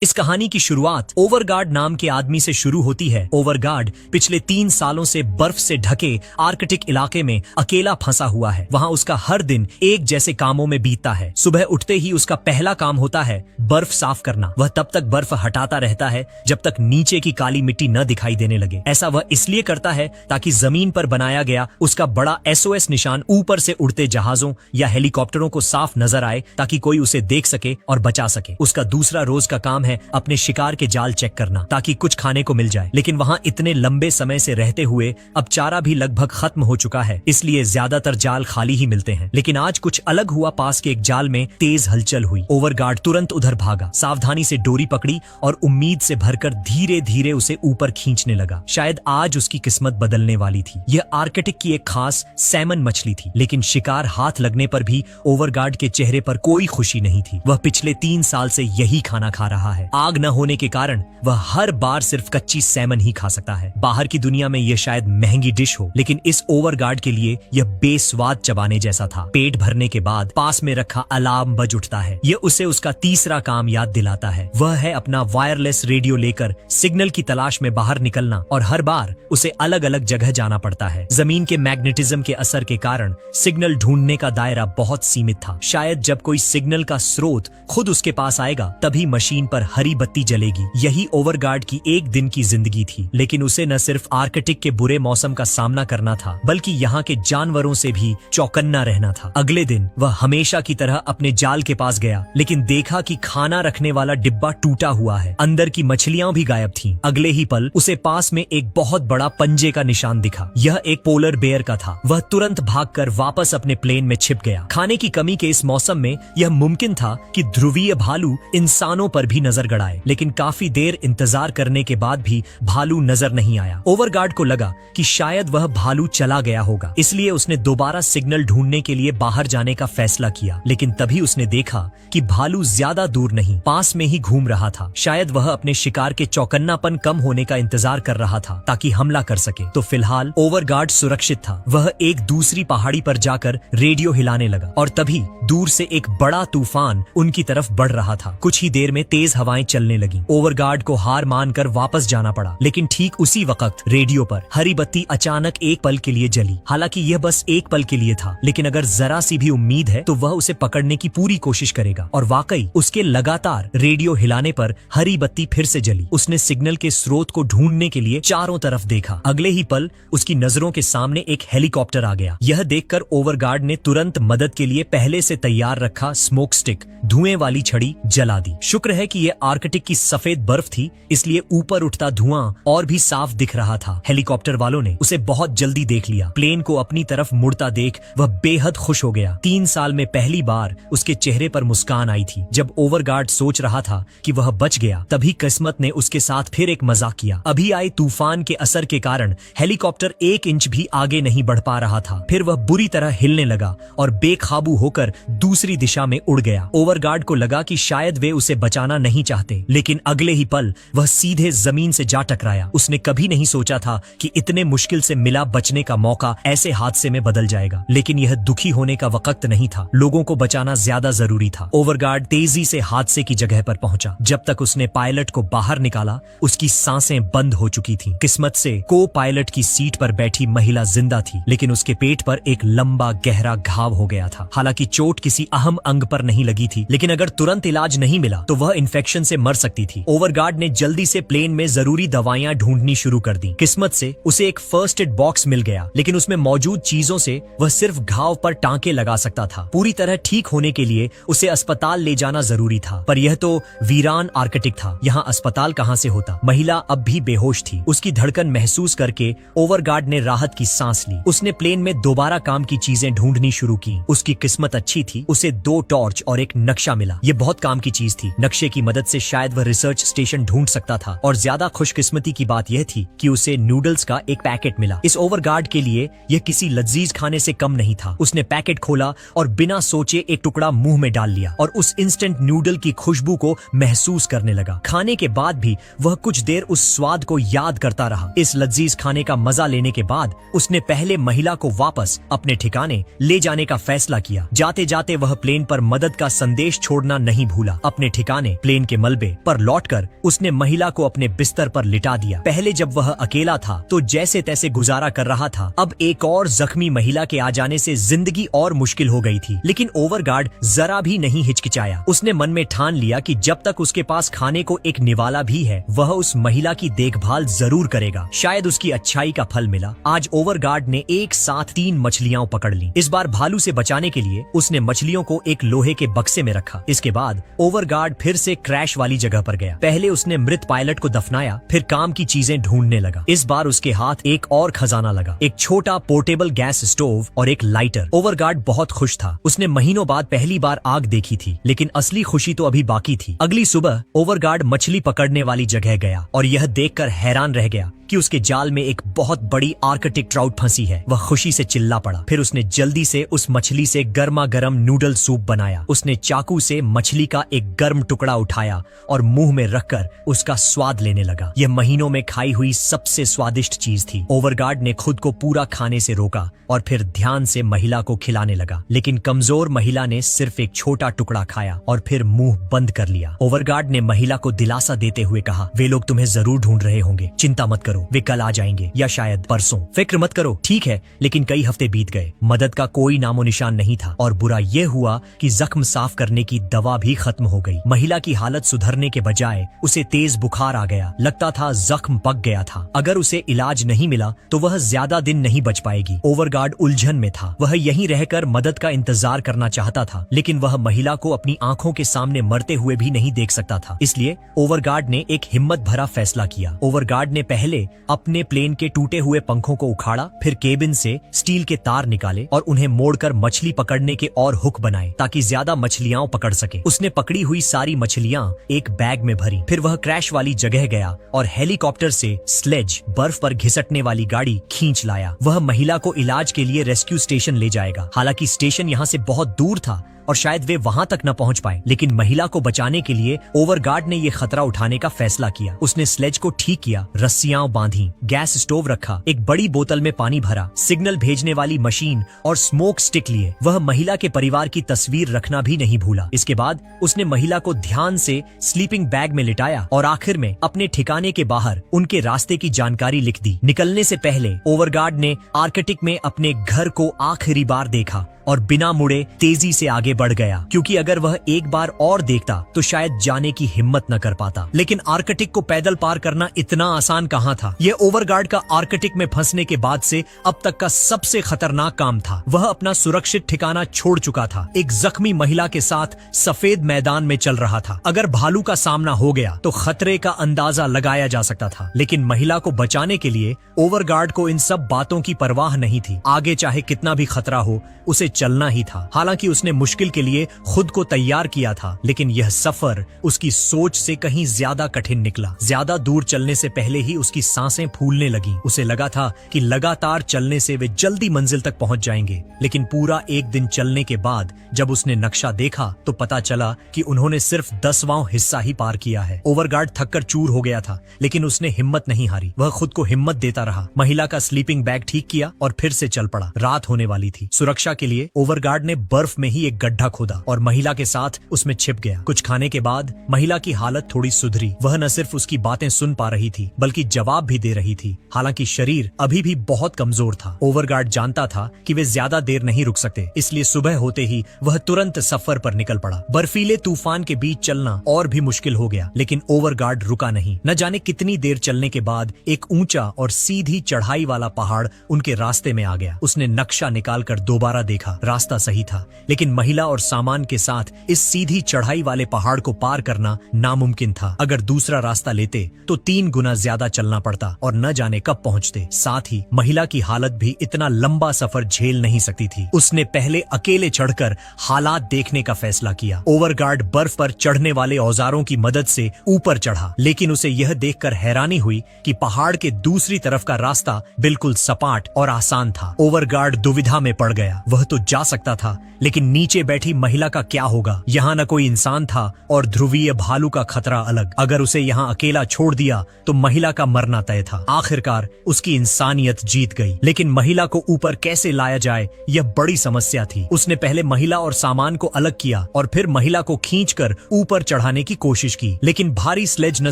इस कहानी की शुरुआत ओवरगार्ड नाम के आदमी से शुरू होती है। ओवरगार्ड पिछले 3 सालों से बर्फ से ढके आर्कटिक इलाके में अकेला फंसा हुआ है। वहाँ उसका हर दिन एक जैसे कामों में बीतता है। सुबह उठते ही उसका पहला काम होता है बर्फ साफ करना। वह तब तक बर्फ हटाता रहता है जब तक नीचे की काली मिट्टी न दिखाई देने लगे। ऐसा वह इसलिए करता है ताकि जमीन पर बनाया गया उसका बड़ा SOS निशान ऊपर से उड़ते जहाजों या हेलीकॉप्टरों को साफ नजर आए, ताकि कोई उसे देख सके और बचा सके। उसका दूसरा रोज का काम है अपने शिकार के जाल चेक करना, ताकि कुछ खाने को मिल जाए। लेकिन वहाँ इतने लंबे समय से रहते हुए अब चारा भी लगभग खत्म हो चुका है, इसलिए ज्यादातर जाल खाली ही मिलते हैं। लेकिन आज कुछ अलग हुआ। पास के एक जाल में तेज हलचल हुई। ओवरगार्ड तुरंत उधर भागा, सावधानी से डोरी पकड़ी और उम्मीद से भरकर धीरे धीरे उसे ऊपर खींचने लगा। शायद आज उसकी किस्मत बदलने वाली थी। यह आर्कटिक की एक खास सैमन मछली थी, लेकिन शिकार हाथ लगने पर भी ओवरगार्ड के चेहरे पर कोई खुशी नहीं थी। वह पिछले 3 साल से यही खाना खा रहा है। आग न होने के कारण वह हर बार सिर्फ कच्ची सैमन ही खा सकता है। बाहर की दुनिया में यह शायद महंगी डिश हो, लेकिन इस ओवरगार्ड के लिए यह बेस्वाद चबाने जैसा था। पेट भरने के बाद पास में रखा अलार्म बज उठता है। यह उसे उसका तीसरा काम याद दिलाता है। वह है अपना वायरलेस रेडियो लेकर सिग्नल की तलाश में बाहर निकलना, और हर बार उसे अलग अलग जगह जाना पड़ता है। जमीन के मैग्नेटिज्म के असर के कारण सिग्नल ढूंढने का दायरा बहुत सीमित था। शायद जब कोई सिग्नल का स्रोत खुद उसके पास आएगा तभी मशीन पर हरी बत्ती जलेगी। यही ओवरगार्ड की एक दिन की जिंदगी थी। लेकिन उसे न सिर्फ आर्कटिक के बुरे मौसम का सामना करना था, बल्कि यहाँ के जानवरों से भी चौकन्ना रहना था। अगले दिन वह हमेशा की तरह अपने जाल के पास गया, लेकिन देखा कि खाना रखने वाला डिब्बा टूटा हुआ है। अंदर की मछलियां भी गायब थीं। अगले ही पल उसे पास में एक बहुत बड़ा पंजे का निशान दिखा। यह एक पोलर बेयर का था। वह तुरंत भागकर वापस अपने प्लेन में छिप गया। खाने की कमी के इस मौसम में यह मुमकिन था कि ध्रुवीय भालू इंसानों पर भी नजर गड़ाए, लेकिन काफी देर इंतजार करने के बाद भी भालू नजर नहीं आया। ओवरगार्ड को लगा कि शायद वह भालू चला गया होगा, इसलिए उसने दोबारा सिग्नल ढूंढने के लिए बाहर जाने का फैसला किया। लेकिन तभी उसने देखा कि भालू ज्यादा दूर नहीं, पास में ही घूम रहा था। शायद वह अपने शिकार के चौकन्नापन कम होने का इंतजार कर रहा था ताकि हमला कर सके। तो फिलहाल ओवरगार्ड सुरक्षित था। वह एक दूसरी पहाड़ी पर जाकर रेडियो हिलाने लगा, और तभी दूर से एक बड़ा तूफान उनकी तरफ बढ़ रहा था। कुछ ही देर में तेज हवाएं चलने लगी। ओवरगार्ड को हार मानकर वापस जाना पड़ा। लेकिन ठीक उसी वक्त रेडियो पर हरी बत्ती अचानक एक पल के लिए जली। हालांकि यह बस एक पल के लिए था, लेकिन अगर जरा सी भी उम्मीद है तो वह उसे पकड़ने की पूरी कोशिश करेगा। और वाकई उसके लगातार रेडियो हिलाने पर हरी बत्ती फिर से जली। उसने सिग्नल के स्रोत को ढूंढने के लिए चारों तरफ देखा। अगले ही पल उसकी नजरों के सामने एक हेलीकॉप्टर आ गया। यह देखकर ओवरगार्ड ने तुरंत मदद के लिए पहले से तैयार रखा स्मोक स्टिक, धुएं वाली छड़ी, जला दी। शुक्र है कि यह आर्कटिक की सफेद बर्फ थी, इसलिए ऊपर उठता धुआं और भी साफ दिख रहा था। हेलीकॉप्टर वालों ने उसे बहुत जल्दी देख लिया। प्लेन को अपनी तरफ मुड़ता देख वह बेहद खुश हो गया। 3 साल में पहली बार उसके चेहरे पर मुस्कान आई थी। जब ओवरगार्ड सोच रहा था कि वह बच गया, तभी किस्मत ने उसके साथ फिर एक मजाक किया। अभी आए तूफान के असर के कारण हेलीकॉप्टर 1 इंच भी आगे नहीं बढ़ पा रहा था। फिर वह बुरी तरह हिलने लगा और बेकाबू होकर दूसरी दिशा में उड़ गया। ओवरगार्ड को लगा कि शायद वे उसे बचाना नहीं चाहते, लेकिन अगले ही पल वह सीधे जमीन से जा टकराया। उसने कभी नहीं सोचा था कि इतने मुश्किल से मिला बचने का मौका ऐसे हादसे में बदल जाएगा। लेकिन यह दुखी होने का वक्त नहीं था। लोगों को बचाना ज्यादा जरूरी था। ओवरगार्ड तेजी से हादसे की जगह पर पहुंचा। जब तक उसने पायलट को बाहर निकाला, उसकी सांसें बंद हो चुकी थीं। किस्मत से को पायलट की सीट पर बैठी महिला जिंदा थी, लेकिन उसके पेट पर एक लंबा गहरा घाव हो गया था। हालांकि चोट किसी अहम अंग पर नहीं लगी थी, लेकिन अगर तुरंत इलाज नहीं मिला तो वह इन्फेक्शन से मर सकती थी। ओवरगार्ड ने जल्दी से प्लेन में जरूरी दवाइयां ढूंढनी शुरू कर दी। किस्मत से उसे एक फर्स्ट एड बॉक्स मिल गया, लेकिन उसमें मौजूद चीजों से वह सिर्फ घाव पर टांके लगा सकता था। पूरी तरह ठीक होने के लिए उसे अस्पताल ले जाना जरूरी था, पर यह तो वीरान आर्कटिक था। यहाँ अस्पताल कहाँ से होता। महिला अब भी बेहोश थी। उसकी धड़कन महसूस करके ओवरगार्ड ने राहत की सांस ली। उसने प्लेन में दोबारा काम की चीजें ढूंढनी शुरू की। उसकी किस्मत अच्छी थी। उसे 2 टॉर्च और एक नक्शा मिला। ये बहुत काम की चीज थी। नक्शे की मदद से शायद वह रिसर्च स्टेशन ढूंढ सकता था। और ज्यादा खुशकिस्मती की बात यह थी कि उसे नूडल्स का एक पैकेट मिला। इस ओवरगार्ड के लिए यह किसी लजीज खाने से कम नहीं था। उसने पैकेट खोला और बिना सोचे एक टुकड़ा मुंह में डाल लिया और उस इंस्टेंट नूडल की खुशबू को महसूस करने लगा। खाने के बाद भी वह कुछ देर उस स्वाद को याद करता रहा। इस लजीज खाने का मजा लेने के बाद उसने पहले महिला को वापस अपने ठिकाने ले जाने का फैसला किया। जाते जाते वह प्लेन पर मदद का संदेश छोड़ना नहीं भूला। अपने ठिकाने प्लेन के मलबे पर लौटकर उसने महिला को अपने बिस्तर पर लिटा दिया। पहले जब वह अकेला था तो जैसे तैसे गुजारा कर रहा था, अब एक और जख्मी महिला के आ जाने से जिंदगी और मुश्किल हो गई थी। लेकिन ओवरगार्ड जरा भी नहीं हिचकिचाया। उसने मन में ठान लिया कि जब तक उसके पास खाने को एक निवाला भी है, वह उस महिला की देखभाल जरूर करेगा। शायद उसकी अच्छाई का फल मिला। आज ओवरगार्ड ने एक साथ 3 मछलियां पकड़ ली। इस बार भालू से बचाने के लिए उसने मछलियों को एक लोहे के बक्से में रखा। इसके बाद ओवरगार्ड फिर से क्रैश वाली जगह पर गया। पहले उसने मृत पायलट को दफनाया, फिर काम की चीजें ढूंढने लगा। इस बार उसके हाथ एक और खजाना लगा, एक छोटा पोर्टेबल गैस स्टोव और एक लाइटर। ओवरगार्ड बहुत खुश था। उसने महीनों बाद पहली बार आग देखी थी, लेकिन असली खुशी तो अभी बाकी थी। अगली सुबह ओवरगार्ड मछली पकड़ने वाली जगह गया और यह देखकर हैरान रह गया कि उसके जाल में एक बहुत बड़ी आर्कटिक ट्राउट फंसी है। वह खुशी से चिल्ला पड़ा। फिर उसने जल्दी से उस मछली से गर्मा गर्म नूडल सूप बनाया। उसने चाकू से मछली का एक गर्म टुकड़ा उठाया और मुंह में रखकर उसका स्वाद लेने लगा। यह महीनों में खाई हुई सबसे स्वादिष्ट चीज थी। ओवरगार्ड ने खुद को पूरा खाने से रोका और फिर ध्यान से महिला को खिलाने लगा, लेकिन कमजोर महिला ने सिर्फ एक छोटा टुकड़ा खाया और फिर मुंह बंद कर लिया। ओवरगार्ड ने महिला को दिलासा देते हुए कहा, वे लोग तुम्हें जरूर ढूंढ रहे होंगे, चिंता मत करो, वे कल आ जाएंगे या शायद परसों। फिक्र मत करो, ठीक है। लेकिन कई हफ्ते बीत गए, मदद का कोई नामो निशान नहीं था और बुरा यह हुआ कि जख्म साफ करने की दवा भी खत्म हो गई। महिला की हालत सुधरने के बजाय उसे तेज बुखार आ गया। लगता था जख्म पक गया था। अगर उसे इलाज नहीं मिला तो वह ज्यादा दिन नहीं बच पाएगी। ओवरगार्ड उलझन में था। वह यहीं रहकर मदद का इंतजार करना चाहता था, लेकिन वह महिला को अपनी आंखों के सामने मरते हुए भी नहीं देख सकता था। इसलिए ओवरगार्ड ने एक हिम्मत भरा फैसला किया। ओवरगार्ड ने पहले अपने प्लेन के टूटे हुए पंखों को उखाड़ा, फिर केबिन से स्टील के तार निकाले और उन्हें मोड़कर मछली पकड़ने के और हुक बनाए ताकि ज्यादा मछलियां पकड़ सके। उसने पकड़ी हुई सारी मछलियां एक बैग में भरी। फिर वह क्रैश वाली जगह गया और हेलीकॉप्टर से स्लेज, बर्फ पर घिसटने वाली गाड़ी खींच लाया। वह महिला को इलाज के लिए रेस्क्यू स्टेशन ले जाएगा। हालांकि स्टेशन यहाँ से बहुत दूर था और शायद वे वहां तक न पहुंच पाए, लेकिन महिला को बचाने के लिए ओवरगार्ड ने यह खतरा उठाने का फैसला किया। उसने स्लेज को ठीक किया, रस्सियां बांधी, गैस स्टोव रखा, एक बड़ी बोतल में पानी भरा, सिग्नल भेजने वाली मशीन और स्मोक स्टिक लिए। वह महिला के परिवार की तस्वीर रखना भी नहीं भूला। इसके बाद उसने महिला को ध्यान से स्लीपिंग बैग में लिटाया और आखिर में अपने ठिकाने के बाहर उनके रास्ते की जानकारी लिख दी। निकलने से पहले ओवरगार्ड ने आर्कटिक में अपने घर को आखिरी बार देखा और बिना मुड़े तेजी से आगे बढ़ गया, क्योंकि अगर वह एक बार और देखता तो शायद जाने की हिम्मत न कर पाता। लेकिन आर्कटिक को पैदल पार करना इतना आसान कहाँ था। यह ओवरगार्ड का आर्कटिक में फंसने के बाद से अब तक का सबसे खतरनाक काम था। वह अपना सुरक्षित ठिकाना छोड़ चुका था, एक जख्मी महिला के साथ सफेद मैदान में चल रहा था। अगर भालू का सामना हो गया तो खतरे का अंदाजा लगाया जा सकता था, लेकिन महिला को बचाने के लिए ओवरगार्ड को इन सब बातों की परवाह नहीं थी। आगे चाहे कितना भी खतरा हो, उसे चलना ही था। हालांकि उसने मुश्किल के लिए खुद को तैयार किया था, लेकिन यह सफर उसकी सोच से कहीं ज्यादा कठिन निकला। ज्यादा दूर चलने से पहले ही उसकी सांसें फूलने लगीं। उसे लगा था कि लगातार चलने से वे जल्दी मंजिल तक पहुंच जाएंगे, लेकिन पूरा एक दिन चलने के बाद जब उसने नक्शा देखा तो पता चला कि उन्होंने सिर्फ 10वां हिस्सा ही पार किया है। ओवरगार्ड थककर चूर हो गया था, लेकिन उसने हिम्मत नहीं हारी। वह खुद को हिम्मत देता रहा, महिला का स्लीपिंग बैग ठीक किया और फिर से चल पड़ा। रात होने वाली थी। सुरक्षा के लिए ओवरगार्ड ने बर्फ में ही एक गड्ढा खोदा और महिला के साथ उसमें छिप गया। कुछ खाने के बाद महिला की हालत थोड़ी सुधरी। वह न सिर्फ उसकी बातें सुन पा रही थी, बल्कि जवाब भी दे रही थी। हालांकि शरीर अभी भी बहुत कमजोर था। ओवरगार्ड जानता था कि वे ज्यादा देर नहीं रुक सकते, इसलिए सुबह होते ही वह तुरंत सफर पर निकल पड़ा। बर्फीले तूफान के बीच चलना और भी मुश्किल हो गया, लेकिन ओवरगार्ड रुका नहीं। न जाने कितनी देर चलने के बाद एक ऊंचा और सीधी चढ़ाई वाला पहाड़ उनके रास्ते में आ गया। उसने नक्शा निकालकर दोबारा देखा। रास्ता सही था, लेकिन महिला और सामान के साथ इस सीधी चढ़ाई वाले पहाड़ को पार करना नामुमकिन था। अगर दूसरा रास्ता लेते तो 3 गुना ज्यादा चलना पड़ता और न जाने कब पहुंचते। साथ ही महिला की हालत भी इतना लंबा सफर झेल नहीं सकती थी। उसने पहले अकेले चढ़कर हालात देखने का फैसला किया। ओवरगार्ड बर्फ पर चढ़ने वाले औजारों की मदद से ऊपर चढ़ा, लेकिन उसे यह देखकर हैरानी हुई कि पहाड़ के दूसरी तरफ का रास्ता बिल्कुल सपाट और आसान था। ओवरगार्ड दुविधा में पड़ गया। वह तो जा सकता था, लेकिन नीचे बैठी महिला का क्या होगा? यहाँ न कोई इंसान था और ध्रुवीय भालू का खतरा अलग। अगर उसे यहाँ अकेला छोड़ दिया तो महिला का मरना तय था। आखिरकार उसकी इंसानियत जीत गई, लेकिन महिला को ऊपर कैसे लाया जाए यह बड़ी समस्या थी। उसने पहले महिला और सामान को अलग किया और फिर महिला को खींचकर ऊपर चढ़ाने की कोशिश की, लेकिन भारी स्लेज न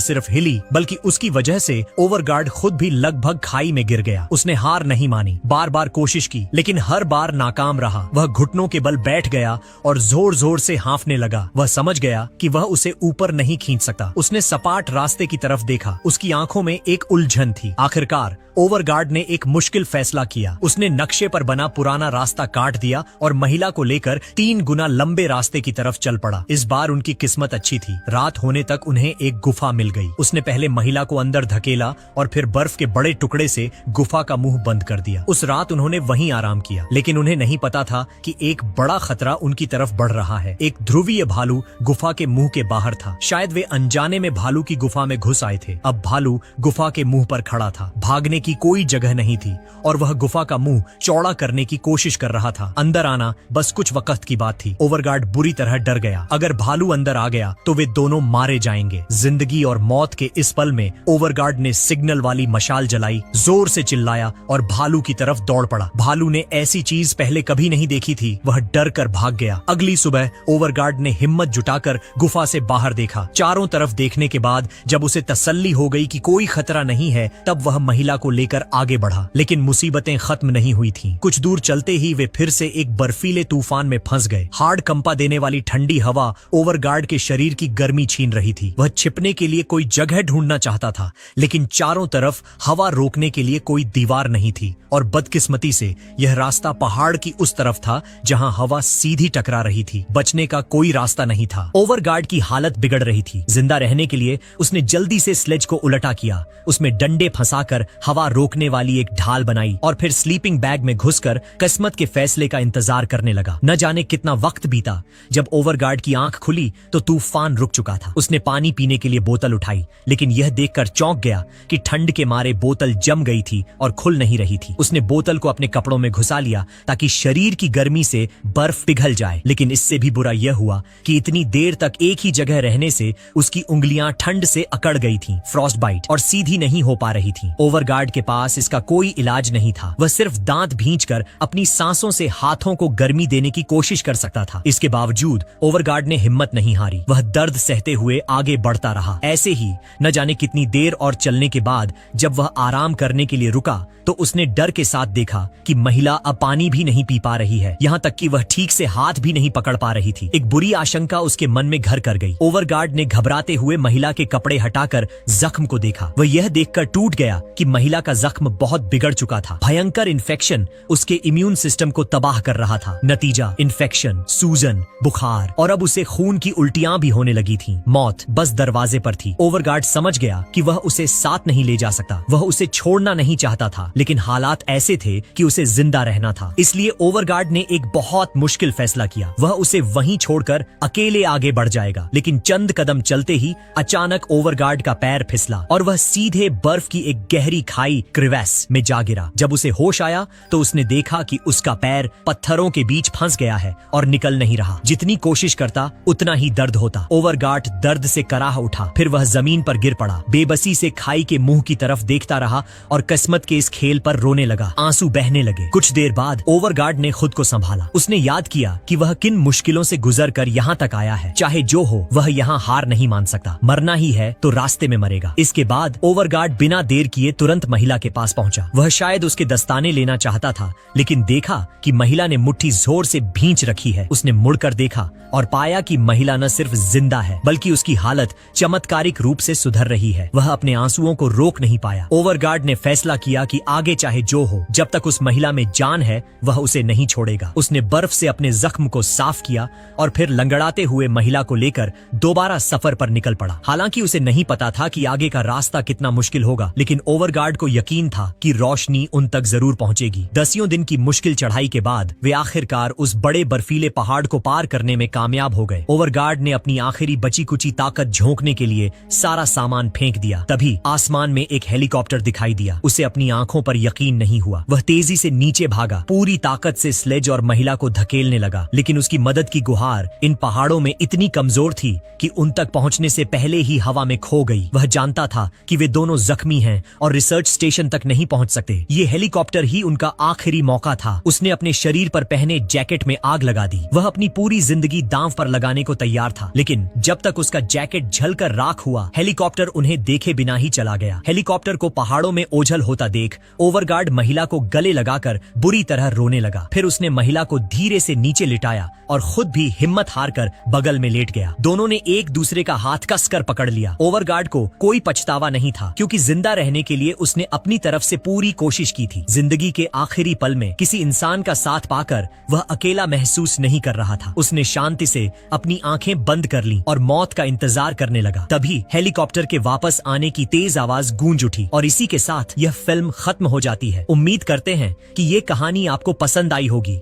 सिर्फ हिली बल्कि उसकी वजह से ओवरगार्ड खुद भी लगभग खाई में गिर गया। उसने हार नहीं मानी, बार बार कोशिश की, लेकिन हर बार नाकाम रहा। वह घुटनों के बल बैठ गया और जोर जोर से हांफने लगा। वह समझ गया कि वह उसे ऊपर नहीं खींच सकता। उसने सपाट रास्ते की तरफ देखा। उसकी आंखों में एक उलझन थी। आखिरकार ओवरगार्ड ने एक मुश्किल फैसला किया। उसने नक्शे पर बना पुराना रास्ता काट दिया और महिला को लेकर 3 गुना लंबे रास्ते की तरफ चल पड़ा। इस बार उनकी किस्मत अच्छी थी। रात होने तक उन्हें एक गुफा मिल गई। उसने पहले महिला को अंदर धकेला और फिर बर्फ के बड़े टुकड़े से गुफा का मुंह बंद कर दिया। उस रात उन्होंने वहीं आराम किया, लेकिन उन्हें नहीं पता था कि एक बड़ा खतरा उनकी तरफ बढ़ रहा है। एक ध्रुवीय भालू गुफा के मुंह के बाहर था। शायद वे अनजाने में भालू की गुफा में घुस आए थे। अब भालू गुफा के मुंह पर खड़ा था। भागने की कोई जगह नहीं थी और वह गुफा का मुंह चौड़ा करने की कोशिश कर रहा था। अंदर आना बस कुछ वक्त की बात थी। ओवरगार्ड बुरी तरह डर गया। अगर भालू अंदर आ गया तो वे दोनों मारे जाएंगे। जिंदगी और मौत के इस पल में ओवरगार्ड ने सिग्नल वाली मशाल जलाई, जोर से चिल्लाया और भालू की तरफ दौड़ पड़ा। भालू ने ऐसी चीज पहले कभी नहीं देखी थी। वह डर कर भाग गया। अगली सुबह ओवरगार्ड ने हिम्मत जुटाकर गुफा से बाहर देखा। चारों तरफ देखने के बाद जब उसे तसल्ली हो गई कि कोई खतरा नहीं है, तब वह महिला को लेकर आगे बढ़ा। लेकिन मुसीबतें खत्म नहीं हुई थीं। कुछ दूर चलते ही वे फिर से एक बर्फीले तूफान में फंस गए। हार्ड कंपा देने वाली ठंडी हवा ओवरगार्ड के शरीर की गर्मी छीन रही थी। वह छिपने के लिए कोई जगह ढूंढना चाहता था, लेकिन चारों तरफ हवा रोकने के लिए कोई दीवार नहीं थी और बदकिस्मती से यह रास्ता पहाड़ की उस तरफ था जहां हवा सीधी टकरा रही थी। बचने का कोई रास्ता नहीं था। ओवरगार्ड की हालत बिगड़ रही थी। जिंदा रहने के लिए उसने जल्दी से स्लेज को उल्टा किया। उसमें डंडे फंसाकर हवा रोकने वाली एक ढाल बनाई और फिर स्लीपिंग बैग में घुसकर किस्मत के फैसले का इंतजार करने लगा। न जाने कितना वक्त बीता। जब ओवरगार्ड की आंख खुली तो तूफान रुक चुका था। उसने पानी पीने के लिए बोतल उठाई, लेकिन यह देखकर चौंक गया कि ठंड के मारे बोतल जम गई थी और खुल नहीं रही थी। उसने बोतल को अपने कपड़ों में घुसा लिया ताकि शरीर की गर्मी से बर्फ पिघल जाए, लेकिन इससे भी बुरा यह हुआ कि इतनी देर तक एक ही जगह रहने से उसकी उंगलियां ठंड से अकड़ गई थीं, फ्रॉस्ट बाइट, और सीधी नहीं हो पा रही थीं। ओवरगार्ड के पास इसका कोई इलाज नहीं था। वह सिर्फ दांत भींचकर अपनी सांसों से हाथों को गर्मी देने की कोशिश कर सकता था। इसके बावजूद ओवरगार्ड ने हिम्मत नहीं हारी। वह दर्द सहते हुए आगे बढ़ता रहा। ऐसे ही न जाने कितनी देर और चलने के बाद जब वह आराम करने के लिए रुका तो उसने डर के साथ देखा कि महिला अब पानी भी नहीं पी पा रही है। यहाँ तक कि वह ठीक से हाथ भी नहीं पकड़ पा रही थी। एक बुरी आशंका उसके मन में घर कर गई। ओवरगार्ड ने घबराते हुए महिला के कपड़े हटाकर जख्म को देखा। वह यह देखकर टूट गया कि महिला का जख्म बहुत बिगड़ चुका था। भयंकर इन्फेक्शन उसके इम्यून सिस्टम को तबाह कर रहा था। नतीजा इन्फेक्शन, सूजन, बुखार और अब उसे खून की उल्टियां भी होने लगी थीं। मौत बस दरवाजे पर थी। ओवरगार्ड समझ गया कि वह उसे साथ नहीं ले जा सकता। वह उसे छोड़ना नहीं चाहता था, लेकिन हालात ऐसे थे कि उसे जिंदा रहना था। इसलिए ओवरगार्ड ने एक बहुत मुश्किल फैसला किया। वह उसे वहीं छोड़कर अकेले आगे बढ़ जाएगा। लेकिन चंद कदम चलते ही अचानक ओवरगार्ड का पैर फिसला और वह सीधे बर्फ की एक गहरी खाई, क्रिवेस, में जा गिरा। जब उसे होश आया तो उसने देखा कि उसका पैर पत्थरों के बीच फंस गया है और निकल नहीं रहा। जितनी कोशिश करता उतना ही दर्द होता। ओवरगार्ड दर्द से कराह उठा। फिर वह जमीन पर गिर पड़ा। बेबसी से खाई के मुंह की तरफ देखता रहा और किस्मत के इस खेल पर रोने लगा। आंसू बहने लगे। कुछ देर बाद ओवरगार्ड ने खुद को संभाला। उसने याद किया कि वह किन मुश्किलों से गुजरकर यहाँ तक आया है। चाहे जो हो, वह यहाँ हार नहीं मान सकता। मरना ही है तो रास्ते में मरेगा। इसके बाद ओवरगार्ड बिना देर किए तुरंत महिला के पास पहुंचा। वह शायद उसके दस्ताने लेना चाहता था, लेकिन देखा कि महिला ने मुट्ठी जोर से भींच रखी है। उसने मुड़कर देखा और पाया कि महिला न सिर्फ जिंदा है बल्कि उसकी हालत चमत्कारिक रूप से सुधर रही है। वह अपने आंसुओं को रोक नहीं पाया। ओवरगार्ड ने फैसला किया कि आगे चाहे जो हो, जब तक उस महिला में जान है वह उसे नहीं छोड़ेगा। उसने बर्फ से अपने जख्म को साफ किया और फिर लंगड़ाते हुए महिला को लेकर दोबारा सफर पर निकल पड़ा। हालांकि उसे नहीं पता था कि आगे का रास्ता कितना मुश्किल होगा, लेकिन ओवरगार्ड को यकीन था कि रोशनी उन तक जरूर पहुंचेगी। 10 दिन की मुश्किल चढ़ाई के बाद वे आखिरकार उस बड़े बर्फीले पहाड़ को पार करने में कामयाब हो गए। ओवरगार्ड ने अपनी आखिरी बची कुची ताकत झोंकने के लिए सारा सामान फेंक दिया। तभी आसमान में एक हेलीकॉप्टर दिखाई दिया। उसे अपनी आंखों पर यकीन नहीं हुआ। वह तेजी से नीचे भागा, पूरी ताकत से स्लेज और महिला को धकेलने लगा, लेकिन उसकी मदद की गुहार इन पहाड़ों में इतनी कमजोर थी कि उन तक पहुंचने से पहले ही हवा में खो गई। वह जानता था कि वे दोनों जख्मी हैं और रिसर्च स्टेशन तक नहीं पहुंच सकते। ये हेलीकॉप्टर ही उनका आखिरी मौका था। उसने अपने शरीर पर पहने जैकेट में आग लगा दी। वह अपनी पूरी जिंदगी दांव पर लगाने को तैयार था, लेकिन जब तक उसका जैकेट जलकर राख हुआ, हेलीकॉप्टर उन्हें देखे बिना ही चला गया। हेलीकॉप्टर को पहाड़ों में ओझल होता देख ओवरगार्ड महिला को गले लगाकर बुरी तरह रोने लगा। फिर उसने महिला को धीरे से नीचे लिटाया और खुद भी हिम्मत हारकर बगल में लेट गया। दोनों ने एक दूसरे का हाथ कसकर पकड़ लिया। ओवरगार्ड को कोई पछतावा नहीं था, क्योंकि जिंदा रहने के लिए उसने अपनी तरफ से पूरी कोशिश की थी। जिंदगी के आखिरी पल में किसी इंसान का साथ पाकर वह अकेला महसूस नहीं कर रहा था। उसने शांति से अपनी आंखें बंद कर ली और मौत का इंतजार करने लगा। तभी हेलीकॉप्टर के वापस आने की तेज आवाज गूंज उठी और इसी के साथ यह फिल्म खत्म हो जाती है। उम्मीद करते हैं कि ये कहानी आपको पसंद आई होगी।